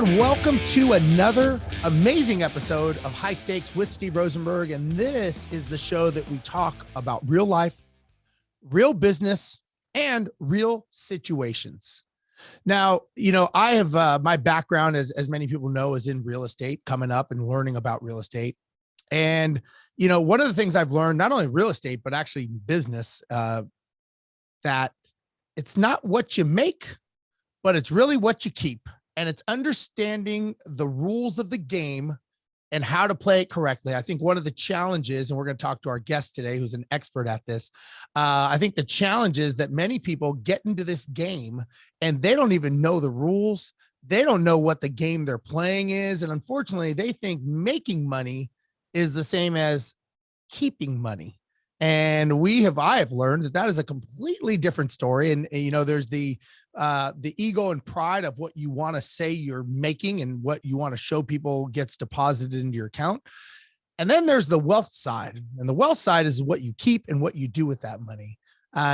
everyone. Welcome to another amazing episode of High Stakes with Steve Rozenberg. And this is the show that we talk about real life, real business, and real situations. Now, I have my background, as many people know, is in real estate, coming up and learning about real estate. And, one of the things I've learned, not only real estate, but actually business, that it's not what you make, but it's really what you keep. And it's understanding the rules of the game and how to play it correctly. I think one of the challenges, and we're going to talk to our guest today, who's an expert at this. I think the challenge is that many people get into this game and they don't even know the rules. They don't know what the game they're playing is. And unfortunately, they think making money is the same as keeping money. And I have learned that is a completely different story. And there's the ego and pride of what you want to say you're making and what you want to show people gets deposited into your account. And then there's the wealth side. And the wealth side is what you keep and what you do with that money.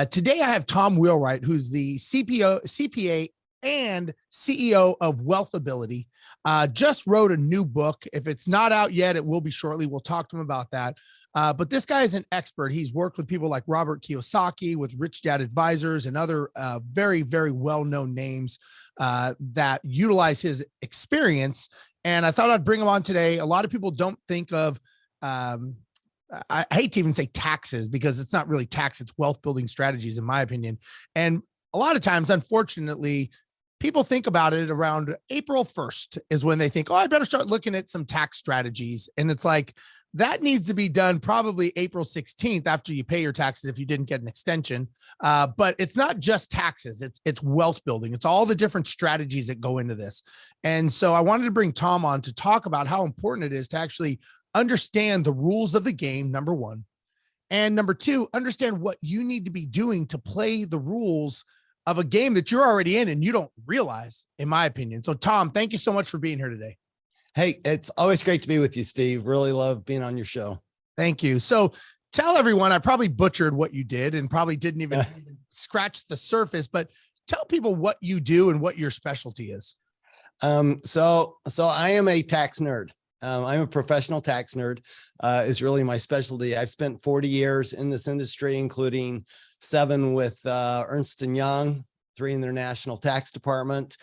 Today, I have Tom Wheelwright, who's the CPA and CEO of WealthAbility. Just wrote a new book. If it's not out yet, it will be shortly. We'll talk to him about that. But this guy is an expert. He's worked with people like Robert Kiyosaki, with Rich Dad Advisors, and other very, very well-known names that utilize his experience. And I thought I'd bring him on today. A lot of people don't think of, I hate to even say taxes, because it's not really tax, it's wealth building strategies, in my opinion. And a lot of times, unfortunately, people think about it around April 1st is when they think, oh, I better start looking at some tax strategies. And it's like, that needs to be done probably April 16th after you pay your taxes if you didn't get an extension. But it's not just taxes, it's wealth building. It's all the different strategies that go into this. And so I wanted to bring Tom on to talk about how important it is to actually understand the rules of the game, number one. And number two, understand what you need to be doing to play the rules of a game that you're already in and you don't realize, in my opinion. So Tom, thank you so much for being here today. Hey, it's always great to be with you, Steve. Really love being on your show. Thank you. So tell everyone, I probably butchered what you did and probably didn't even scratch the surface, but tell people what you do and what your specialty is. So I am a tax nerd. I'm a professional tax nerd, is really my specialty. I've spent 40 years in this industry, including 7 with Ernst & Young, 3 in their national tax department,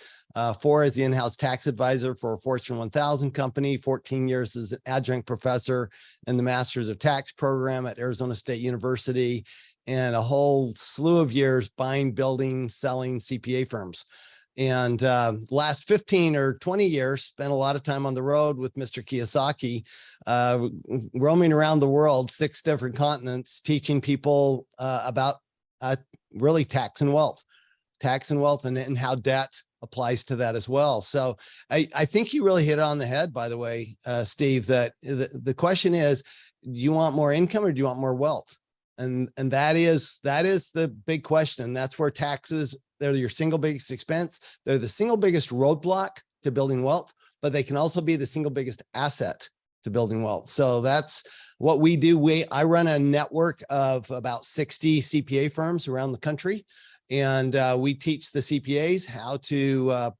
4 as the in-house tax advisor for a Fortune 1000 company, 14 years as an adjunct professor in the Masters of Tax program at Arizona State University, and a whole slew of years buying, building, selling CPA firms. And last 15 or 20 years, spent a lot of time on the road with Mr. Kiyosaki, roaming around the world, 6 different continents, teaching people about really tax and wealth and how debt applies to that as well. So I think you really hit it on the head, by the way, Steve, that the question is, do you want more income or do you want more wealth? And that is the big question. And that's where taxes, they're your single biggest expense. They're the single biggest roadblock to building wealth, but they can also be the single biggest asset to building wealth. So that's what we do. I run a network of about 60 CPA firms around the country. And we teach the CPAs how to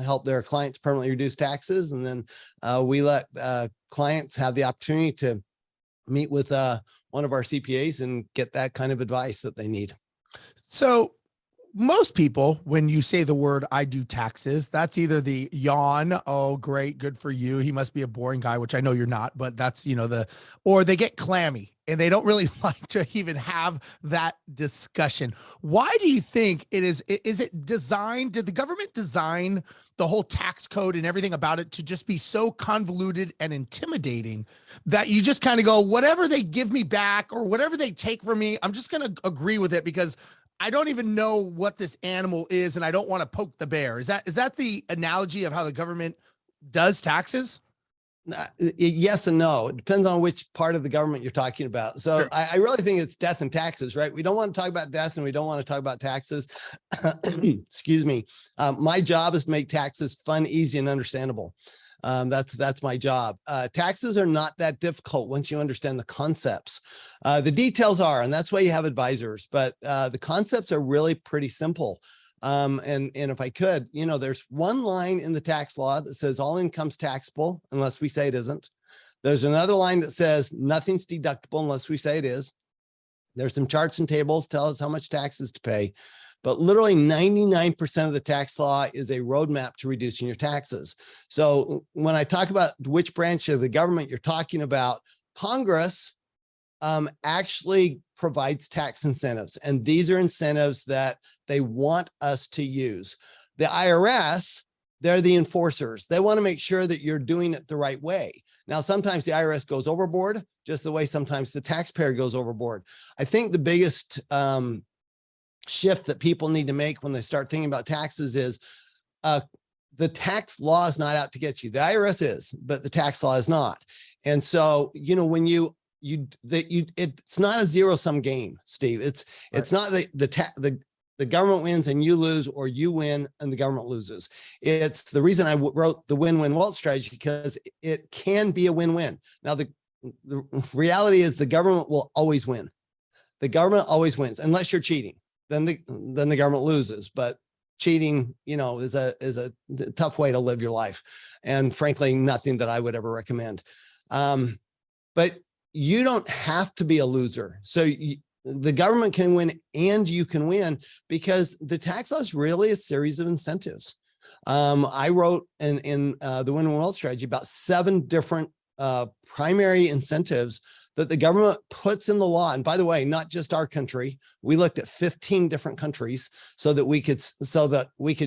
help their clients permanently reduce taxes. And then we let clients have the opportunity to meet with one of our CPAs and get that kind of advice that they need. So most people, when you say the word, I do taxes, that's either the yawn. Oh, great. Good for you. He must be a boring guy, which I know you're not, but that's, or they get clammy and they don't really like to even have that discussion. Why do you think it is it designed? Did the government design the whole tax code and everything about it to just be so convoluted and intimidating that you just kind of go, whatever they give me back or whatever they take from me, I'm just going to agree with it because I don't even know what this animal is and I don't want to poke the bear. Is that the analogy of how the government does taxes? Yes and no. It depends on which part of the government you're talking about. So sure. I really think it's death and taxes, right? We don't want to talk about death and we don't want to talk about taxes. Excuse me. My job is to make taxes fun, easy, and understandable. That's my job. Taxes are not that difficult once you understand the concepts. The details are, and that's why you have advisors, but the concepts are really pretty simple. And if I could, there's one line in the tax law that says all income's taxable unless we say it isn't. There's another line that says nothing's deductible unless we say it is. There's some charts and tables tell us how much taxes to pay, but literally 99% of the tax law is a roadmap to reducing your taxes. So when I talk about which branch of the government you're talking about, Congress actually provides tax incentives. And these are incentives that they want us to use. The IRS, they're the enforcers. They want to make sure that you're doing it the right way. Now, sometimes the IRS goes overboard, just the way sometimes the taxpayer goes overboard. I think the biggest shift that people need to make when they start thinking about taxes is the tax law is not out to get you. The IRS is, but the tax law is not. And so, when it's not a zero-sum game, Steve. It's not the government wins and you lose, or you win and the government loses. It's the reason I wrote the win-win wealth strategy, because it can be a win-win. Now, the reality is the government will always win. The government always wins unless you're cheating. Then the government loses. But cheating, is a tough way to live your life, and frankly, nothing that I would ever recommend. But you don't have to be a loser. So the government can win and you can win, because the tax law is really a series of incentives. I wrote in the Win-Win Wealth Strategy about 7 different primary incentives that the government puts in the law. And by the way, not just our country. We looked at 15 different countries so that we could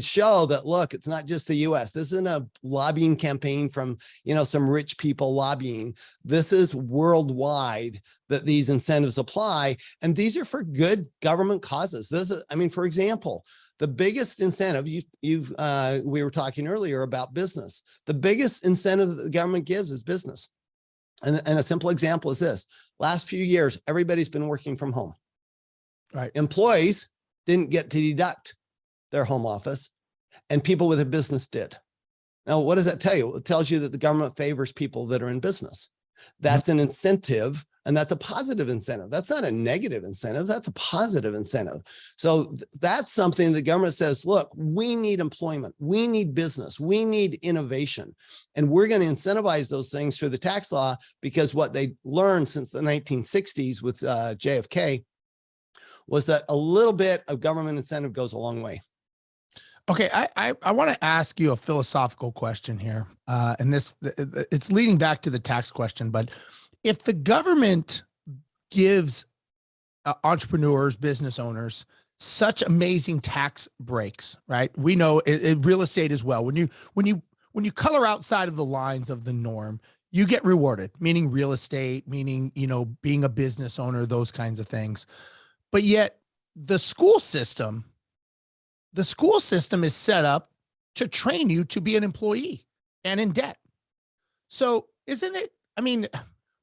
show that, look, it's not just the US. This isn't a lobbying campaign from, some rich people lobbying. This is worldwide that these incentives apply. And these are for good government causes. For example, the biggest incentive we were talking earlier about business. The biggest incentive that the government gives is business. And a simple example is this: last few years, everybody's been working from home. Right. Employees didn't get to deduct their home office, and people with a business did. Now, what does that tell you? It tells you that the government favors people that are in business. That's an incentive, and that's a positive incentive. That's not a negative incentive. That's a positive incentive. So that's something the government says, look, we need employment. We need business. We need innovation. And we're going to incentivize those things through the tax law, because what they learned since the 1960s with JFK was that a little bit of government incentive goes a long way. Okay, I want to ask you a philosophical question here, and it's leading back to the tax question. But if the government gives entrepreneurs, business owners, such amazing tax breaks, right? We know real estate as well. When you color outside of the lines of the norm, you get rewarded. Meaning real estate, meaning being a business owner, those kinds of things. But yet the school system is set up to train you to be an employee and in debt. So isn't it,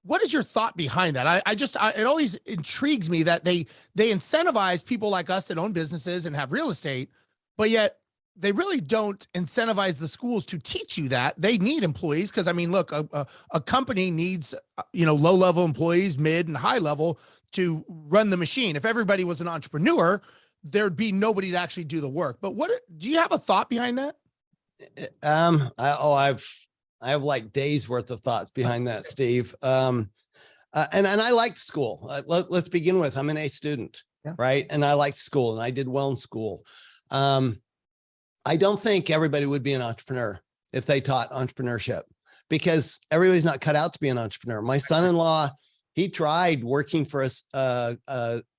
what is your thought behind that? It always intrigues me that they incentivize people like us that own businesses and have real estate, but yet they really don't incentivize the schools to teach you that. They need employees. Cause look, a company needs, low-level employees, mid and high level to run the machine. If everybody was an entrepreneur, there'd be nobody to actually do the work. But do you have a thought behind that? I have like days worth of thoughts behind that, Steve. And I liked school. Let's begin with, I'm an A student, right? And I liked school and I did well in school. I don't think everybody would be an entrepreneur if they taught entrepreneurship, because everybody's not cut out to be an entrepreneur. My son-in-law, he tried working for an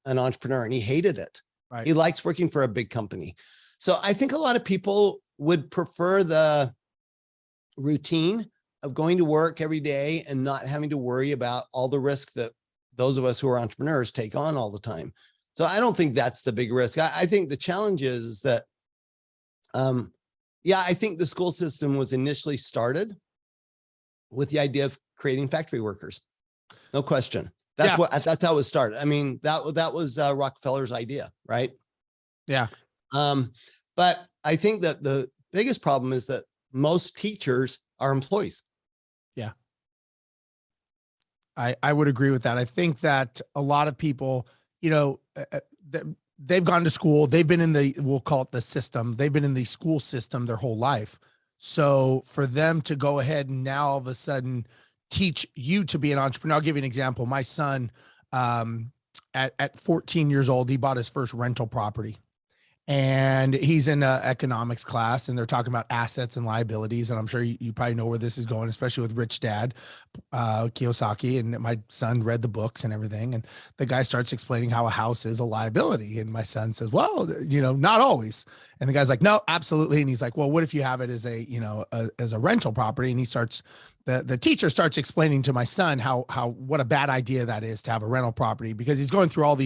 entrepreneur and he hated it. Right. He likes working for a big company. So I think a lot of people would prefer the routine of going to work every day and not having to worry about all the risk that those of us who are entrepreneurs take on all the time. So I don't think that's the big risk. I think the challenge is that, I think the school system was initially started with the idea of creating factory workers. No question. That's how it was started. That was Rockefeller's idea, right? Yeah. But I think that the biggest problem is that most teachers are employees. Yeah. I would agree with that. I think that a lot of people, they've gone to school. They've been in the, we'll call it the system. They've been in the school system their whole life. So for them to go ahead and now all of a sudden teach you to be an entrepreneur. I'll give you an example. My son, at 14 years old, he bought his first rental property. And he's in a economics class, and they're talking about assets and liabilities. And I'm sure you probably know where this is going, especially with Rich Dad, Kiyosaki. And my son read the books and everything. And the guy starts explaining how a house is a liability. And my son says, well, not always. And the guy's like, no, absolutely. And he's like, well, what if you have it as as a rental property? And he starts, the teacher starts explaining to my son what a bad idea that is to have a rental property, because he's going through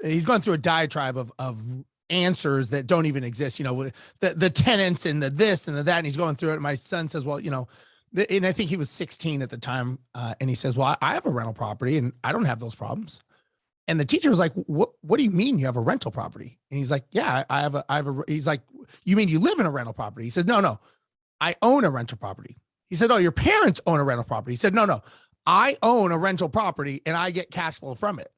a diatribe of answers that don't even exist, the tenants and the this and the that. And he's going through it. And my son says, well, and I think he was 16 at the time. And he says, well, I have a rental property and I don't have those problems. And the teacher was like, what do you mean you have a rental property? And he's like, yeah, he's like, you mean you live in a rental property? He says, no, I own a rental property. He said, oh, your parents own a rental property. He said, no, I own a rental property and I get cash flow from it.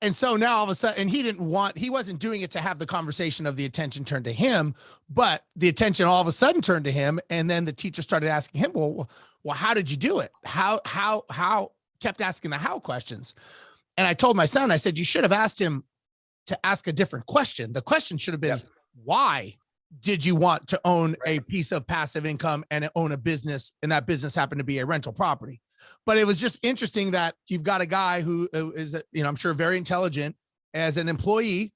And so now all of a sudden, and he wasn't doing it to have the conversation of the attention turned to him, but the attention all of a sudden turned to him. And then the teacher started asking him, well, how did you do it? How kept asking the how questions. And I told my son, I said, you should have asked him to ask a different question. The question should have been, why did you want to own a piece of passive income and own a business, and that business happened to be a rental property? But it was just interesting that you've got a guy who is, I'm sure very intelligent as an employee,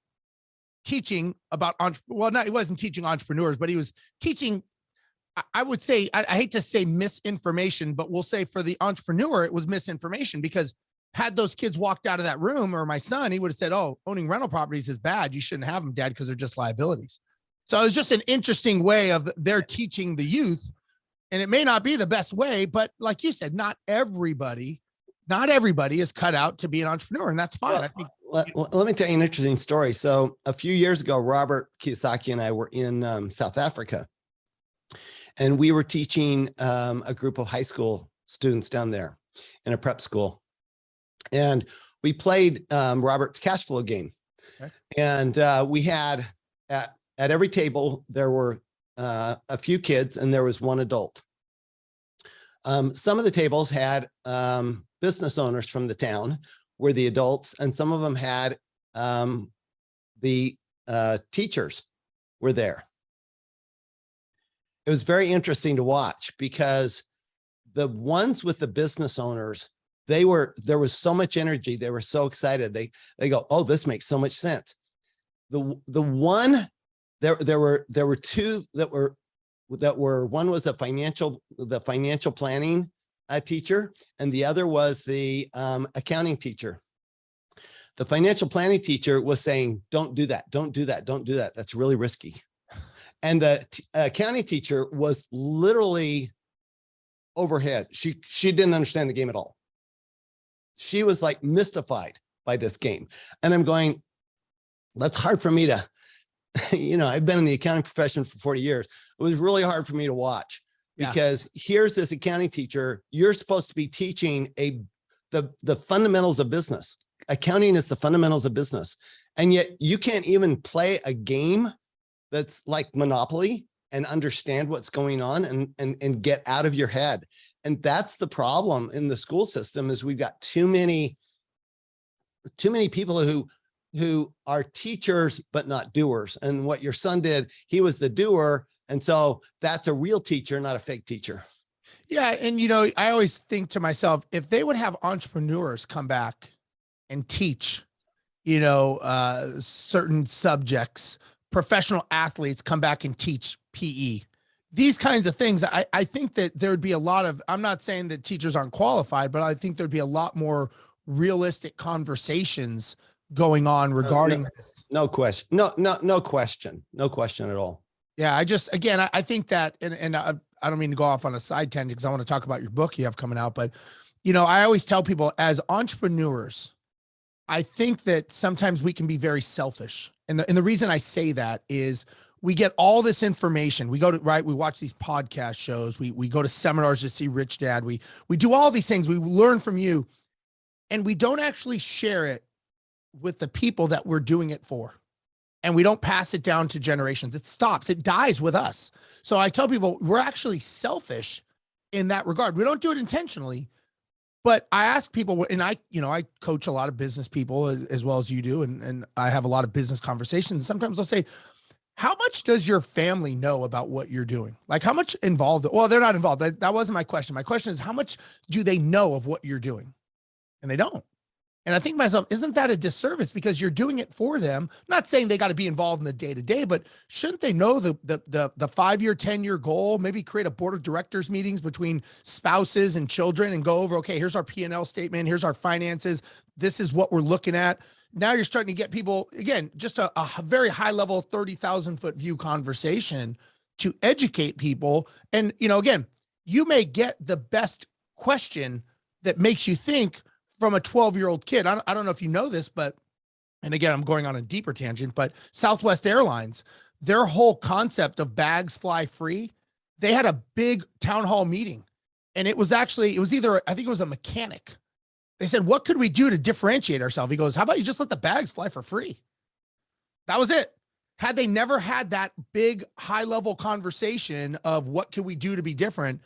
teaching about, he wasn't teaching entrepreneurs, but he was teaching, I would say, I hate to say misinformation, but we'll say for the entrepreneur, it was misinformation, because had those kids walked out of that room, or my son, he would have said, oh, owning rental properties is bad. You shouldn't have them, Dad, because they're just liabilities. So it was just an interesting way of their teaching the youth. And it may not be the best way, but like you said, not everybody is cut out to be an entrepreneur, and that's fine. Let me tell you an interesting story. So a few years ago, Robert Kiyosaki and I were in South Africa, and we were teaching a group of high school students down there in a prep school. And we played Robert's cash flow game. Okay. And we had at every table, there were a few kids and there was one adult. Some of the tables had business owners from the town were the adults, and some of them had the teachers were there. It was very interesting to watch, because the ones with the business owners, there was so much energy. They were so excited. They go, oh, this makes so much sense. There were two that were one was the financial planning teacher, and the other was the accounting teacher. The financial planning teacher was saying, don't do that. Don't do that. Don't do that. That's really risky. And the accounting teacher was literally overhead. She didn't understand the game at all. She was like mystified by this game. And I'm going, that's hard for me to, I've been in the accounting profession for 40 years. It was really hard for me to watch, because here's this accounting teacher. You're supposed to be teaching the fundamentals of business. Accounting is the fundamentals of business. And yet you can't even play a game that's like Monopoly and understand what's going on and get out of your head. And that's the problem in the school system, is we've got too many people who are teachers, but not doers. And what your son did, he was the doer. And so that's a real teacher, not a fake teacher. Yeah. And, I always think to myself, if they would have entrepreneurs come back and teach, certain subjects, professional athletes come back and teach PE, these kinds of things, I think that there would be a lot of, I'm not saying that teachers aren't qualified, but I think there'd be a lot more realistic conversations going on regarding this. No question. No question at all. Yeah. I think that, and I don't mean to go off on a side tangent, because I want to talk about your book you have coming out, but, I always tell people, as entrepreneurs, I think that sometimes we can be very selfish. And the reason I say that is, we get all this information. We watch these podcast shows. We go to seminars to see Rich Dad. We do all these things. We learn from you, and we don't actually share it with the people that we're doing it for. and we don't pass it down to generations. It stops, it dies with us. So I tell people we're actually selfish in that regard. We don't do it intentionally, but I ask people, and I coach a lot of business people as well as you do. And I have a lot of business conversations. Sometimes I'll say, how much does your family know about what you're doing? Like how much involved? Well, they're not involved. That wasn't my question. My question is, how much do they know of what you're doing? And they don't. And I think to myself, isn't that a disservice because you're doing it for them? I'm not saying they got to be involved in the day-to-day, but shouldn't they know the 5-year, 10-year goal, maybe create a board of directors meetings between spouses and children and go over, okay, here's our P&L statement. Here's our finances. This is what we're looking at. Now you're starting to get people, again, just a very high level, 30,000 foot view conversation to educate people. And, again, you may get the best question that makes you think from a 12-year-old kid. I don't know if you know this, but, and again, I'm going on a deeper tangent, but Southwest Airlines, their whole concept of bags fly free, they had a big town hall meeting. And it was either, I think it was a mechanic. They said, what could we do to differentiate ourselves? He goes, how about you just let the bags fly for free? That was it. Had they never had that big high level conversation of what could we do to be different,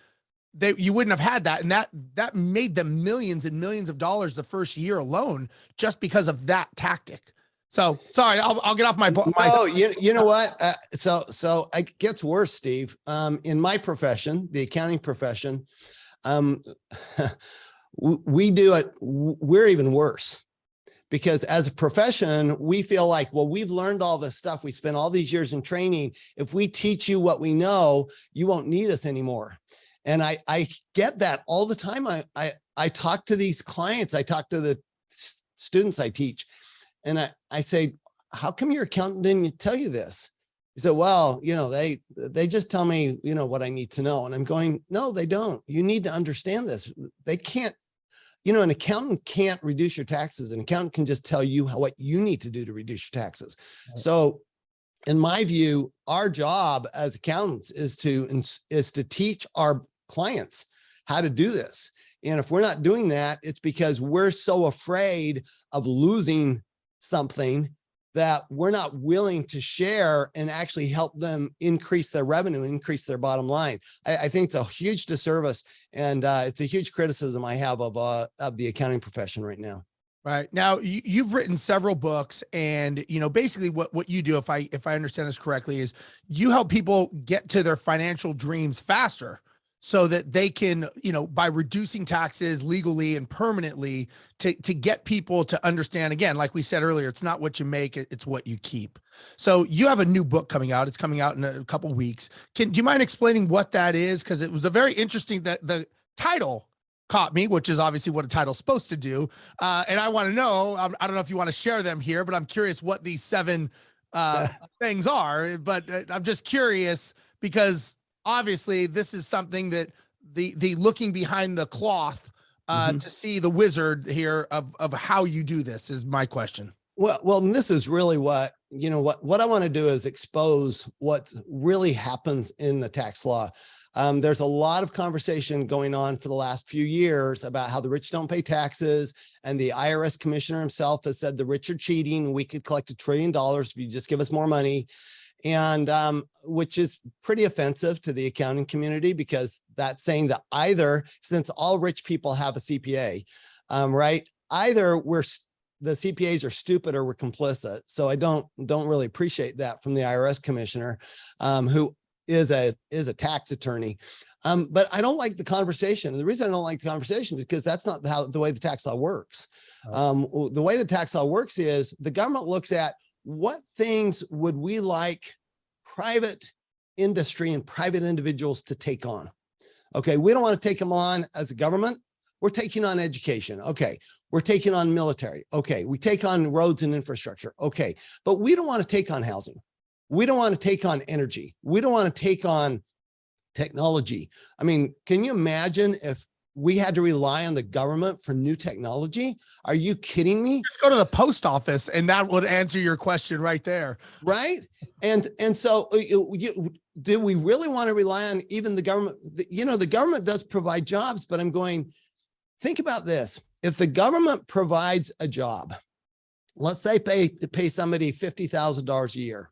you wouldn't have had that. And that made them millions and millions of dollars the first year alone, just because of that tactic. So sorry, I'll get off my. No, you know what? So it gets worse, Steve. In my profession, the accounting profession, we do it. We're even worse because as a profession, we feel like, well, we've learned all this stuff. We spent all these years in training. If we teach you what we know, you won't need us anymore. And I get that all the time. I talk to these clients. I talk to the students I teach, and I say, how come your accountant didn't tell you this? He said, well, they just tell me, what I need to know. And I'm going, no, they don't. You need to understand this. They can't, an accountant can't reduce your taxes. An accountant can just tell you what you need to do to reduce your taxes. Right. So in my view, our job as accountants is to teach our clients how to do this. And if we're not doing that, it's because we're so afraid of losing something that we're not willing to share and actually help them increase their revenue and increase their bottom line. I think it's a huge disservice, and it's a huge criticism I have of the accounting profession right now. Right. Now you've written several books, and basically what you do, if I understand this correctly, is you help people get to their financial dreams faster so that they can, by reducing taxes legally and permanently to get people to understand, again, like we said earlier, it's not what you make, it's what you keep. So you have a new book coming out. It's coming out in a couple of weeks. Do you mind explaining what that is? Because it was a very interesting, the title caught me, which is obviously what a title's supposed to do. And I want to know, I don't know if you want to share them here, but I'm curious what these 7 things are. But I'm just curious because obviously this is something that the looking behind the cloth to see the wizard here of how you do this is my question. Well, this is really what I want to do is expose what really happens in the tax law. There's a lot of conversation going on for the last few years about how the rich don't pay taxes. And the IRS commissioner himself has said the rich are cheating. We could collect $1 trillion if you just give us more money. And which is pretty offensive to the accounting community, because that's saying that either, since all rich people have a CPA, right? Either the CPAs are stupid or we're complicit. So I don't really appreciate that from the IRS commissioner, who is a tax attorney. But I don't like the conversation. And the reason I don't like the conversation is because that's not the way the tax law works. The way the tax law works is the government looks at what things would we like private industry and private individuals to take on. Okay, we don't want to take them on as a government. We're taking on education. Okay, we're taking on military. Okay, we take on roads and infrastructure. Okay, but we don't want to take on housing. We don't want to take on energy. We don't want to take on technology. I mean, can you imagine if we had to rely on the government for new technology? Are you kidding me? Just go to the post office and that would answer your question right there. Right. And so do we really want to rely on even the government? The government does provide jobs, but I'm going, think about this. If the government provides a job, let's say pay somebody $50,000 a year.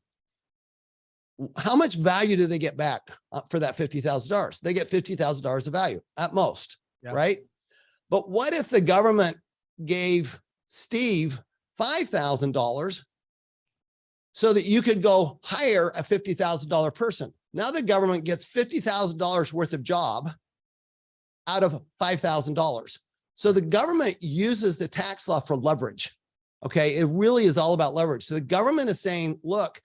How much value do they get back for that $50,000? They get $50,000 of value at most, right? But what if the government gave Steve $5,000 so that you could go hire a $50,000 person? Now the government gets $50,000 worth of job out of $5,000. So the government uses the tax law for leverage. Okay. It really is all about leverage. So the government is saying, look,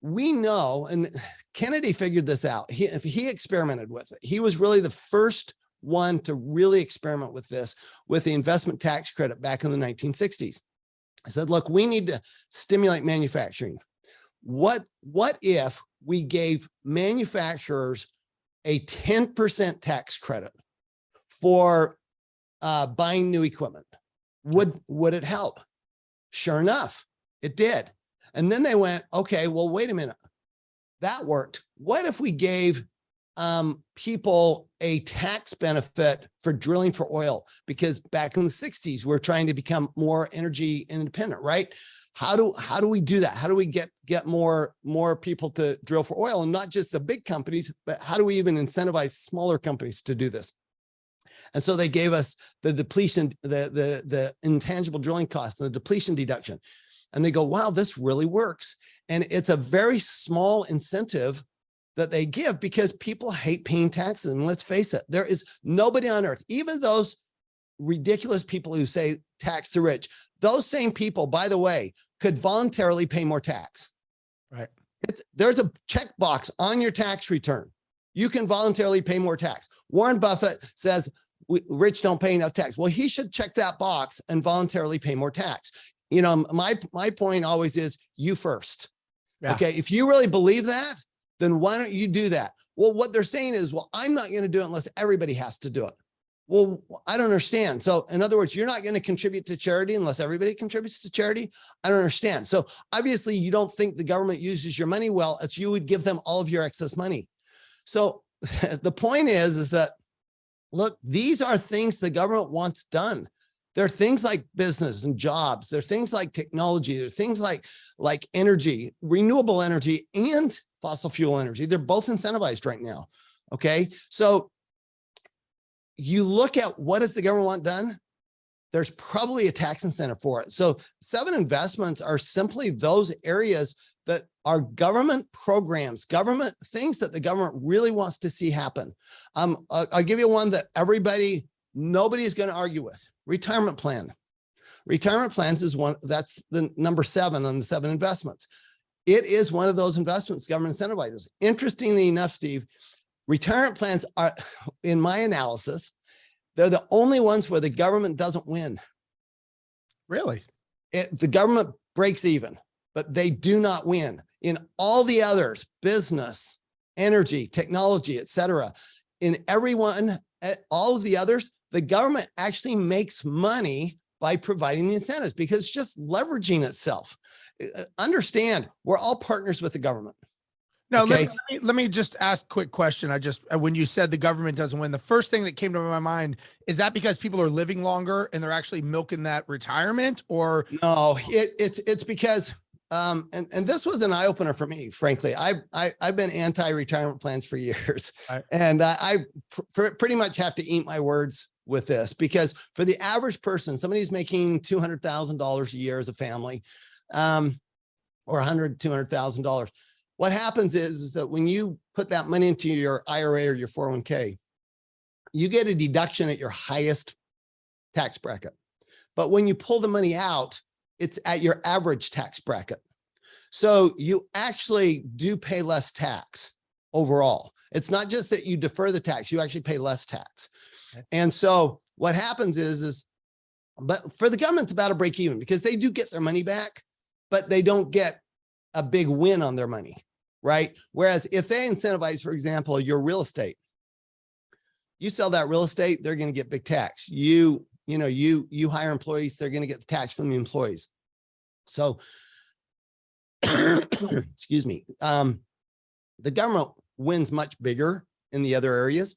we know, and Kennedy figured this out. He experimented with it. He was really the first one to really experiment with this, with the investment tax credit back in the 1960s. I said, look, we need to stimulate manufacturing. What if we gave manufacturers a 10% tax credit for buying new equipment? Would it help? Sure enough, it did. And then they went, okay, well, wait a minute. That worked. What if we gave people a tax benefit for drilling for oil? Because back in the 60s, we're trying to become more energy independent, right? How do we do that? How do we get more people to drill for oil, and not just the big companies, but how do we even incentivize smaller companies to do this? And so they gave us the depletion, the intangible drilling cost, and the depletion deduction. And they go, wow, this really works. And it's a very small incentive that they give because people hate paying taxes. And let's face it, there is nobody on earth, even those ridiculous people who say tax the rich, those same people, by the way, could voluntarily pay more tax. Right. There's a checkbox on your tax return. You can voluntarily pay more tax. Warren Buffett says, rich don't pay enough tax. Well, he should check that box and voluntarily pay more tax. You know, my point always is you first. Yeah. Okay. If you really believe that, then why don't you do that? Well, what they're saying is, well, I'm not going to do it unless everybody has to do it. Well, I don't understand. So in other words, you're not going to contribute to charity unless everybody contributes to charity. I don't understand. So obviously you don't think the government uses your money well, as you would give them all of your excess money. So the point is that, look, these are things the government wants done. There are things like business and jobs. There are things like technology. There are things like energy, renewable energy, and fossil fuel energy. They're both incentivized right now. Okay. So you look at what does the government want done? There's probably a tax incentive for it. So 7 investments are simply those areas that are government programs, government things that the government really wants to see happen. I'll give you one that nobody is going to argue with. Retirement plan. Retirement plans is one, that's the number 7 on the 7 investments. It is one of those investments government incentivizes. Interestingly enough, Steve, retirement plans are, in my analysis, they're the only ones where the government doesn't win. Really? The government breaks even, but they do not win. In all the others, business, energy, technology, et cetera, in everyone, all of the others, the government actually makes money by providing the incentives because it's just leveraging itself. Understand, we're all partners with the government. No, okay? let me just ask a quick question. When you said the government doesn't win, the first thing that came to my mind, is that because people are living longer and they're actually milking that retirement, or? No, it's because, and this was an eye opener for me, frankly. I've been anti-retirement plans for years, right. And I pretty much have to eat my words with this, because for the average person, somebody who's making $200,000 a year as a family, or $200,000, what happens is that when you put that money into your IRA or your 401k, you get a deduction at your highest tax bracket. But when you pull the money out, it's at your average tax bracket. So you actually do pay less tax overall. It's not just that you defer the tax, you actually pay less tax. Okay. And so what happens but for the government, it's about a break even, because they do get their money back, but they don't get a big win on their money, right? Whereas if they incentivize, for example, your real estate, you sell that real estate, they're going to get big tax. You hire employees, they're going to get the tax from the employees. So, excuse me, the government wins much bigger in the other areas.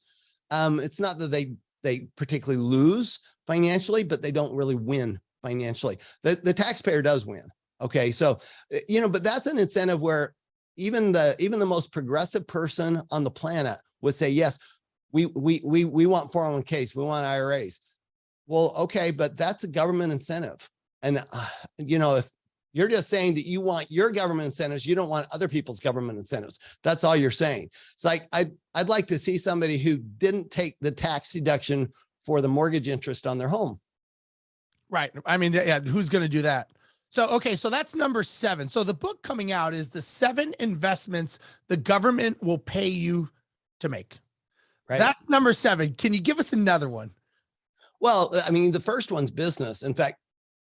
It's not that they particularly lose financially, but they don't really win financially. The taxpayer does win. Okay. So, but that's an incentive where even the most progressive person on the planet would say, yes, we want 401ks, we want IRAs. Well, okay, but that's a government incentive. And, if you're just saying that you want your government incentives, you don't want other people's government incentives. That's all you're saying. It's like, I'd like to see somebody who didn't take the tax deduction for the mortgage interest on their home. Right. I mean, yeah, who's going to do that? So, okay. So that's number 7. So the book coming out is the 7 investments the government will pay you to make. Right. That's number 7. Can you give us another one? Well, I mean, the first one's business. In fact,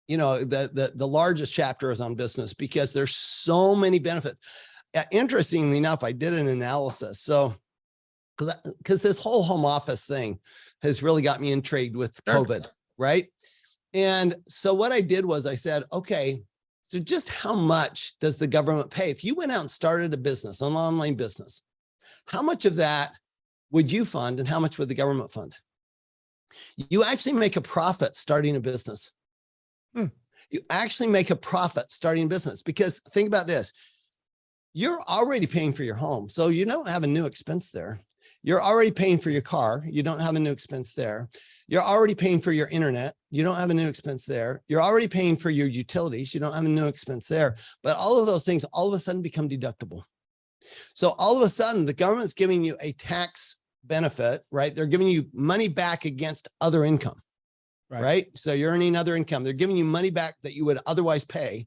the largest chapter is on business because there's so many benefits. Interestingly enough, I did an analysis. So, because this whole home office thing has really got me intrigued with COVID, right? And so what I did was I said, okay, so just how much does the government pay? If you went out and started a business, an online business, how much of that would you fund and how much would the government fund? You actually make a profit starting a business. You actually make a profit starting a business because think about this. You're already paying for your home. So you don't have a new expense there. You're already paying for your car. You don't have a new expense there. You're already paying for your internet. You don't have a new expense there. You're already paying for your utilities. You don't have a new expense there. But all of those things all of a sudden become deductible. So all of a sudden the government's giving you a tax benefit, right? They're giving you money back against other income, right? So you're earning other income. They're giving you money back that you would otherwise pay.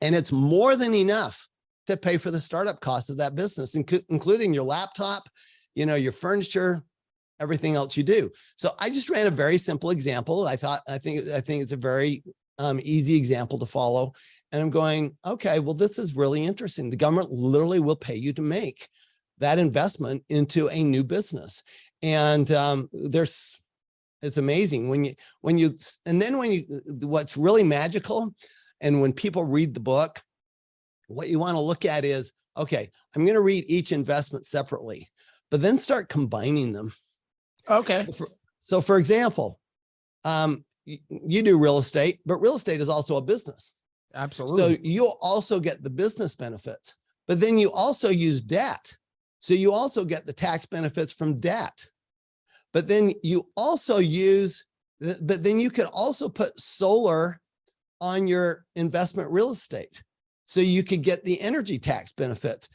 And it's more than enough to pay for the startup cost of that business, including your laptop, your furniture, everything else you do. So I just ran a very simple example. I think it's a very easy example to follow. And I'm going, okay, well, this is really interesting. The government literally will pay you to make that investment into a new business. And it's amazing what's really magical. And when people read the book, what you want to look at is, okay, I'm going to read each investment separately, but then start combining them. Okay. So for example, you do real estate, but real estate is also a business. Absolutely. So you'll also get the business benefits, but then you also use debt. So you also get the tax benefits from debt, but then you could also put solar on your investment real estate. So you could get the energy tax benefits.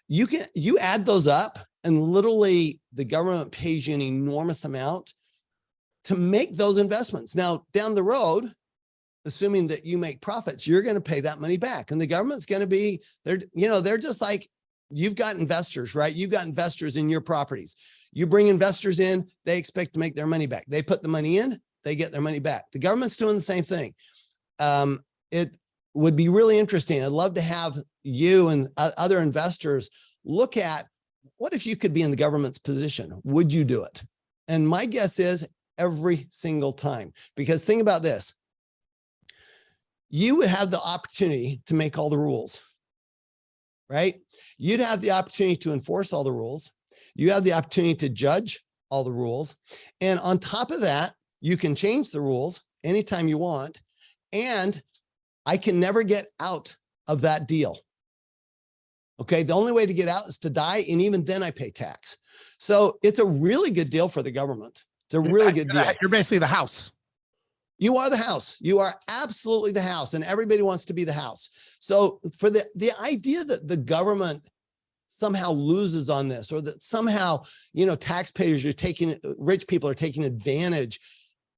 You add those up and literally the government pays you an enormous amount to make those investments. Now down the road, assuming that you make profits, you're going to pay that money back. And the government's going to be, they're just like, you've got investors, right? You've got investors in your properties. You bring investors in, they expect to make their money back. They put the money in, they get their money back. The government's doing the same thing. It would be really interesting. I'd love to have you and other investors look at what if you could be in the government's position? Would you do it? And my guess is every single time, because think about this. You would have the opportunity to make all the rules, right? You'd have the opportunity to enforce all the rules. You have the opportunity to judge all the rules. And on top of that, you can change the rules anytime you want. And I can never get out of that deal. Okay. The only way to get out is to die. And even then I pay tax. So it's a really good deal for the government. It's a really good deal. You're basically the house. You are the house. You are absolutely the house, and everybody wants to be the house. So for the idea that the government somehow loses on this, or that somehow, taxpayers are rich people are taking advantage,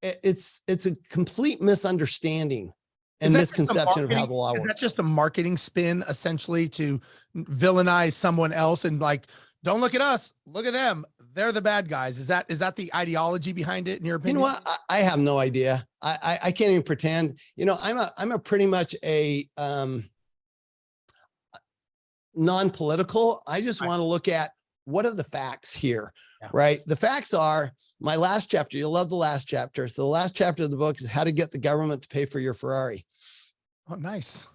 it's a complete misunderstanding and misconception of how the law works. Is that just a marketing spin essentially to villainize someone else and like, don't look at us, look at them. They're the bad guys. Is that the ideology behind it in your opinion? You know what? I have no idea. I can't even pretend. I'm a pretty much a non-political. I just want to look at what are the facts here, right? The facts are my last chapter. You'll love the last chapter. So the last chapter of the book is how to get the government to pay for your Ferrari. Oh, nice.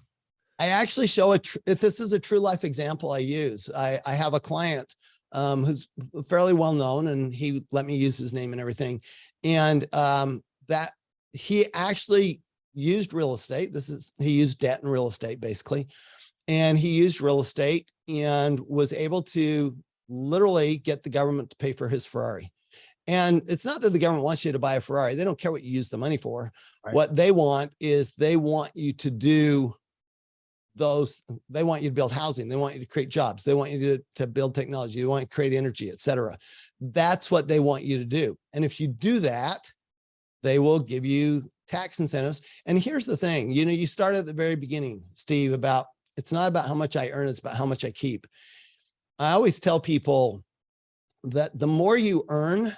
I actually show if this is a true life example I use. I have a client who's fairly well known, and he let me use his name and everything. And that he actually used real estate. He used debt and real estate basically. And he used real estate and was able to literally get the government to pay for his Ferrari. And it's not that the government wants you to buy a Ferrari. They don't care what you use the money for. Right. What they want is they want you to do they want you to build housing. They want you to create jobs. They want you to build technology. They want you to create energy, et cetera. That's what they want you to do. And if you do that, they will give you tax incentives. And here's the thing, you started at the very beginning, Steve, about it's not about how much I earn, it's about how much I keep. I always tell people that the more you earn,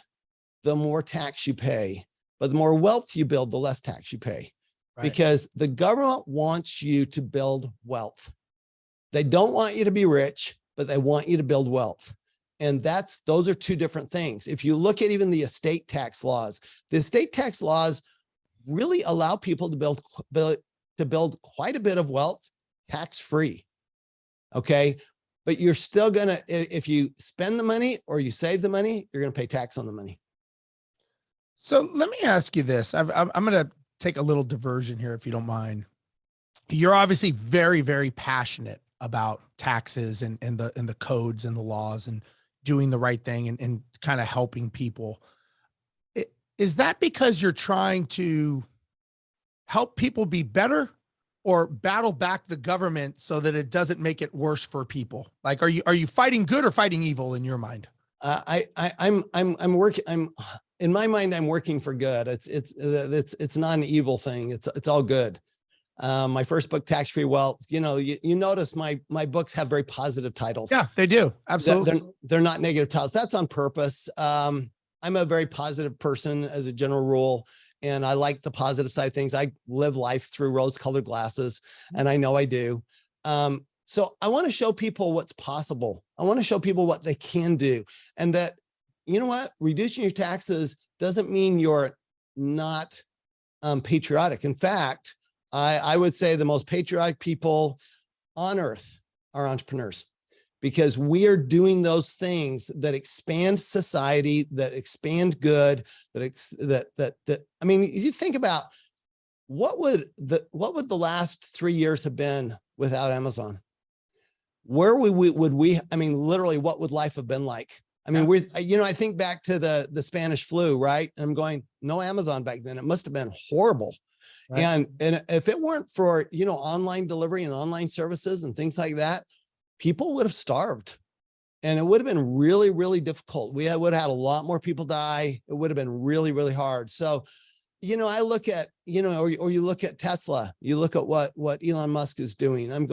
the more tax you pay, but the more wealth you build, the less tax you pay. Right. Because the government wants you to build wealth. They don't want you to be rich, but they want you to build wealth. And those are two different things. If you look at even the estate tax laws, the estate tax laws really allow people to build quite a bit of wealth tax-free. Okay. But you're still gonna, if you spend the money or you save the money, you're gonna pay tax on the money. So let me ask you this. I'm going to take a little diversion here, if you don't mind. You're obviously very, very passionate about taxes and the codes and the laws and doing the right thing and kind of helping people. Is that because you're trying to help people be better or battle back the government so that it doesn't make it worse for people? Like, are you fighting good or fighting evil in your mind? In my mind, I'm working for good. It's not an evil thing. It's all good. My first book, Tax Free Wealth, you notice my books have very positive titles. Yeah, they do. Absolutely. They're not negative titles. That's on purpose. I'm a very positive person as a general rule, and I like the positive side of things. I live life through rose-colored glasses, and I know I do. So I want to show people what's possible. I want to show people what they can do, and that, you know what, reducing your taxes doesn't mean you're not patriotic. In fact, I would say the most patriotic people on earth are entrepreneurs, because we are doing those things that expand society, that expand good, I mean, you think about what would the last 3 years have been without Amazon? Where would we, I mean, literally, what would life have been like? I mean, I think back to the Spanish flu, right? I'm going, no Amazon back then. It must have been horrible. Right. And if it weren't for, online delivery and online services and things like that, people would have starved, and it would have been really, really difficult. We would have had a lot more people die. It would have been really, really hard. So, I look at, or you look at Tesla, you look at what Elon Musk is doing. I'm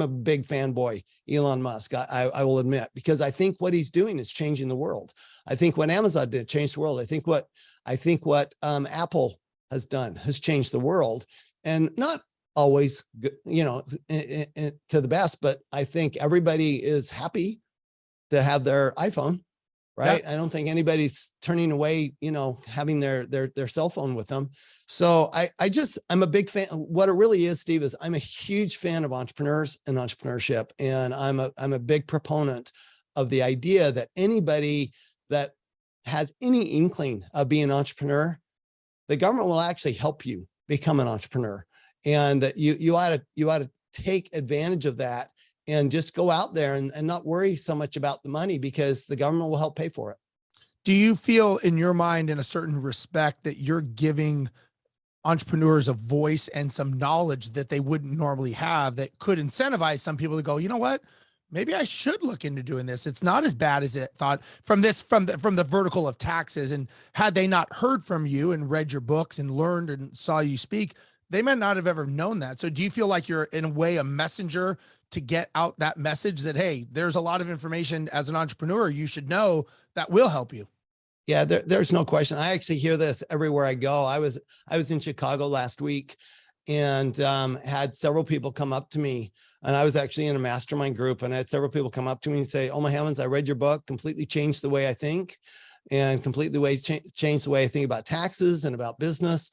a big fanboy, Elon Musk. I will admit, because I think what he's doing is changing the world. I think what Amazon did changed the world. I think what Apple has done has changed the world, and not always, to the best, but I think everybody is happy to have their iPhone. Right. Yeah. I don't think anybody's turning away, having their cell phone with them. So I'm a big fan. What it really is, Steve, is I'm a huge fan of entrepreneurs and entrepreneurship. And I'm a big proponent of the idea that anybody that has any inkling of being an entrepreneur, the government will actually help you become an entrepreneur. And that you ought to take advantage of that. And just go out there and not worry so much about the money, because the government will help pay for it. Do you feel in your mind, in a certain respect, that you're giving entrepreneurs a voice and some knowledge that they wouldn't normally have, that could incentivize some people to go, you know what, maybe I should look into doing this. It's not as bad as it thought from the vertical of taxes. And had they not heard from you and read your books and learned and saw you speak, they might not have ever known that. So do you feel like you're in a way a messenger to get out that message that, hey, there's a lot of information as an entrepreneur you should know that will help you? Yeah, there's no question. I actually hear this everywhere I go. I was in Chicago last week and had several people come up to me, and I was actually in a mastermind group, and I had several people come up to me and say, oh my heavens, I read your book, completely changed the way I think, and completely changed the way I think about taxes and about business.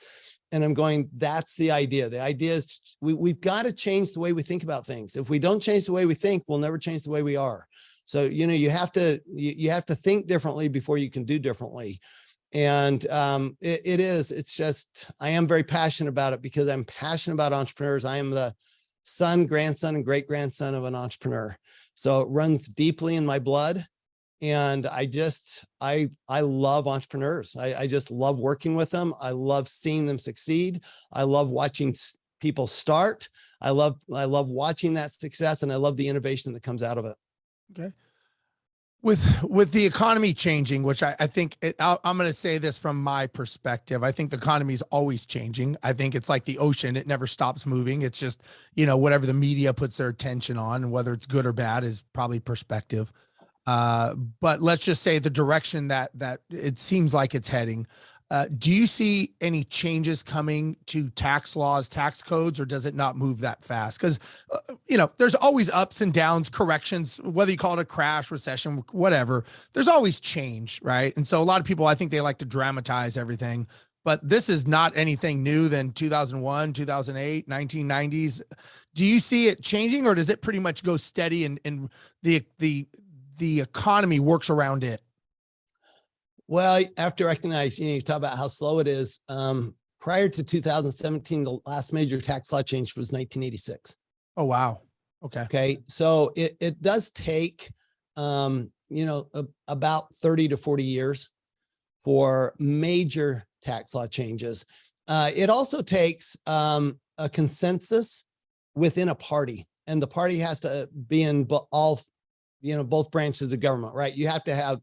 And I'm going, that's the idea. The idea is we've got to change the way we think about things. If we don't change the way we think, we'll never change the way we are. So, you have to think differently before you can do differently. And it's just, I am very passionate about it because I'm passionate about entrepreneurs. I am the son, grandson, and great grandson of an entrepreneur. So it runs deeply in my blood. And I love entrepreneurs. I just love working with them. I love seeing them succeed. I love watching people start. I love watching that success, and I love the innovation that comes out of it. Okay. With the economy changing, which I think I'm going to say this from my perspective. I think the economy is always changing. I think it's like the ocean. It never stops moving. It's just, whatever the media puts their attention on, and whether it's good or bad is probably perspective. But let's just say the direction that it seems like it's heading. Do you see any changes coming to tax laws, tax codes, or does it not move that fast? Because, there's always ups and downs, corrections, whether you call it a crash, recession, whatever, there's always change, right? And so a lot of people, I think they like to dramatize everything, but this is not anything new than 2001, 2008, 1990s. Do you see it changing, or does it pretty much go steady and the economy works around it? Well, I have to recognize, you talk about how slow it is. Prior to 2017, the last major tax law change was 1986. Oh, wow. Okay. Okay. So it does take, about 30 to 40 years for major tax law changes. It also takes a consensus within a party, and the party has to be in both branches of government, right? You have to have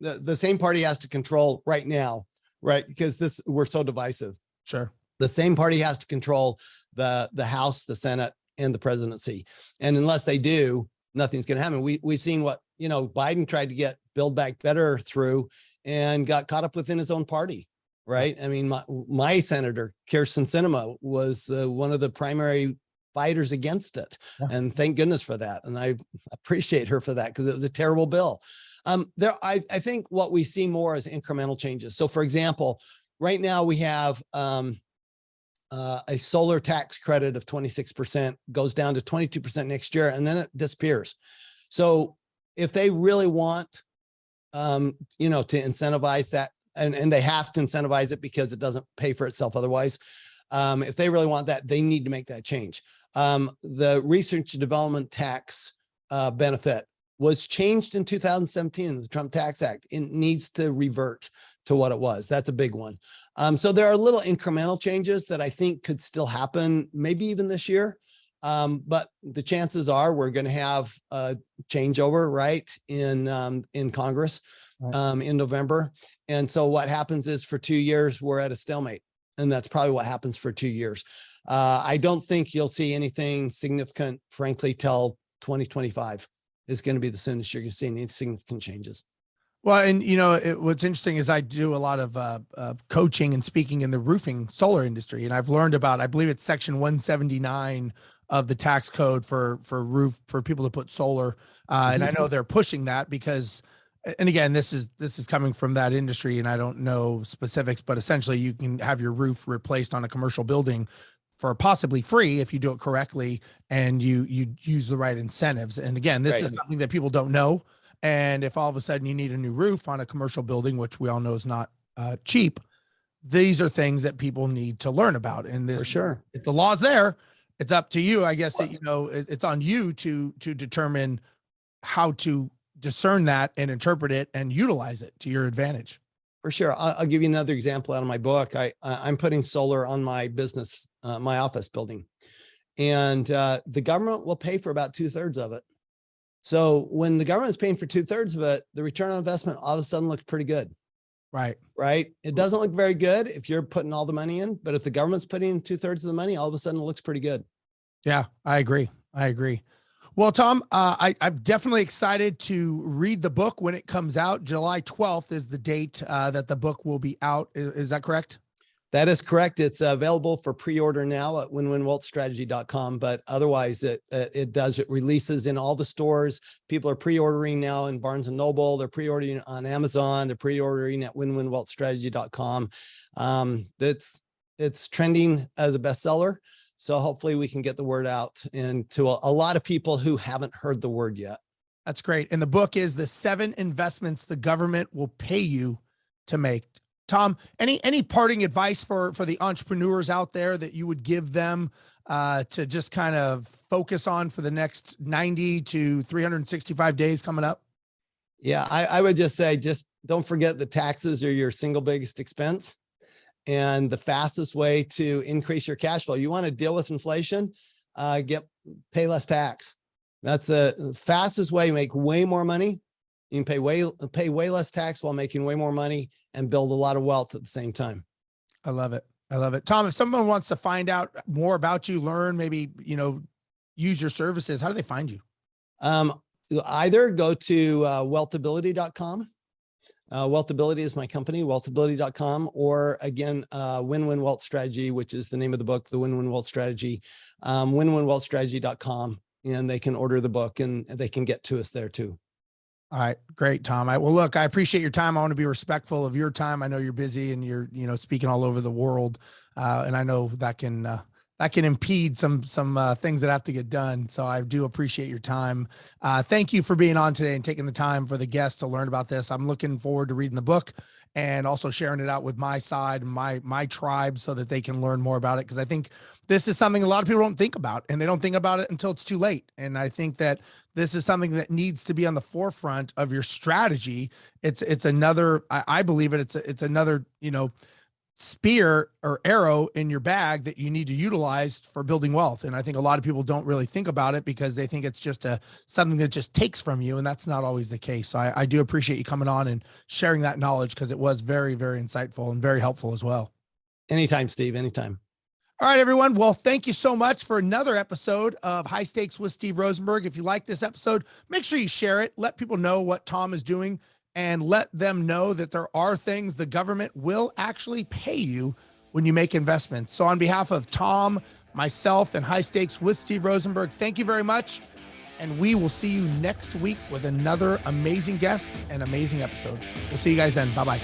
the same party has to control right now, right? Because we're so divisive. Sure. The same party has to control the House, the Senate, and the presidency. And unless they do, nothing's going to happen. We've seen what, Biden tried to get Build Back Better through and got caught up within his own party, right? I mean, my senator, Kirsten Sinema, was one of the primary fighters against it. Yeah. And thank goodness for that. And I appreciate her for that, because it was a terrible bill. I think what we see more is incremental changes. So for example, right now we have a solar tax credit of 26%, goes down to 22% next year, and then it disappears. So if they really want, to incentivize that, and they have to incentivize it because it doesn't pay for itself otherwise. If they really want that, they need to make that change. The research and development tax benefit was changed in 2017 in the Trump Tax Act. It needs to revert to what it was. That's a big one. So there are little incremental changes that I think could still happen, maybe even this year. But the chances are we're going to have a changeover, right, in Congress in November. And so what happens is for 2 years, we're at a stalemate. And that's probably what happens for 2 years. I don't think you'll see anything significant, frankly, till 2025 is going to be the soonest you're going to see any significant changes. Well, and what's interesting is I do a lot of coaching and speaking in the roofing solar industry, and I've learned about, I believe it's section 179 of the tax code for people to put solar, and I know they're pushing that because, and again, this is coming from that industry, and I don't know specifics, but essentially you can have your roof replaced on a commercial building for possibly free if you do it correctly and you use the right incentives. And again, this is something that people don't know. And if all of a sudden you need a new roof on a commercial building, which we all know is not cheap, these are things that people need to learn about. And this, for sure, if the law's there, it's up to you. I guess that, it's on you to determine how to discern that and interpret it and utilize it to your advantage. For sure. I'll give you another example out of my book. I'm putting solar on my business, my office building, and the government will pay for about 2/3 of it. So when the government is paying for 2/3 of it, the return on investment all of a sudden looks pretty good. Right. Right. It doesn't look very good if you're putting all the money in, but if the government's putting in 2/3 of the money, all of a sudden it looks pretty good. Yeah, I agree. Well, Tom, I'm definitely excited to read the book when it comes out. July 12th is the date that the book will be out. Is that correct? That is correct. It's available for pre-order now at winwinwealthstrategy.com, but otherwise it releases in all the stores. People are pre-ordering now in Barnes and Noble. They're pre-ordering on Amazon. They're pre-ordering at winwinwealthstrategy.com. It's trending as a bestseller. So hopefully we can get the word out and to a lot of people who haven't heard the word yet. That's great. And the book is The 7 Investments the Government Will Pay You to Make. Tom, any parting advice for the entrepreneurs out there that you would give them to just kind of focus on for the next 90 to 365 days coming up? Yeah, I would just say, just don't forget the taxes are your single biggest expense. And the fastest way to increase your cash flow, you want to deal with inflation, pay less tax. That's the fastest way to make way more money. You can pay way less tax while making way more money and build a lot of wealth at the same time. I love it. I love it. Tom, if someone wants to find out more about you, learn, maybe, use your services, how do they find you? Either go to WealthAbility.com. WealthAbility is my company, WealthAbility.com, or again, Win-Win Wealth Strategy, which is the name of the book, the Win-Win Wealth Strategy, WinWinWealthStrategy.com, and they can order the book and they can get to us there too. All right. Great, Tom. Well, look, I appreciate your time. I want to be respectful of your time. I know you're busy and you're, speaking all over the world. And I know that can impede some things that have to get done. So I do appreciate your time. Thank you for being on today and taking the time for the guests to learn about this. I'm looking forward to reading the book and also sharing it out with my side, my tribe, so that they can learn more about it. Cause I think this is something a lot of people don't think about, and they don't think about it until it's too late. And I think that this is something that needs to be on the forefront of your strategy. It's another, I believe it's another, spear or arrow in your bag that you need to utilize for building wealth. And I think a lot of people don't really think about it because they think it's just something that just takes from you. And that's not always the case. So I do appreciate you coming on and sharing that knowledge, because it was very, very insightful and very helpful as well. Anytime, Steve, anytime. All right, everyone. Well, thank you so much for another episode of High Stakes with Steve Rozenberg. If you like this episode, make sure you share it. Let people know what Tom is doing, and let them know that there are things the government will actually pay you when you make investments. So on behalf of Tom, myself, and High Stakes with Steve Rozenberg, thank you very much. And we will see you next week with another amazing guest and amazing episode. We'll see you guys then. Bye-bye.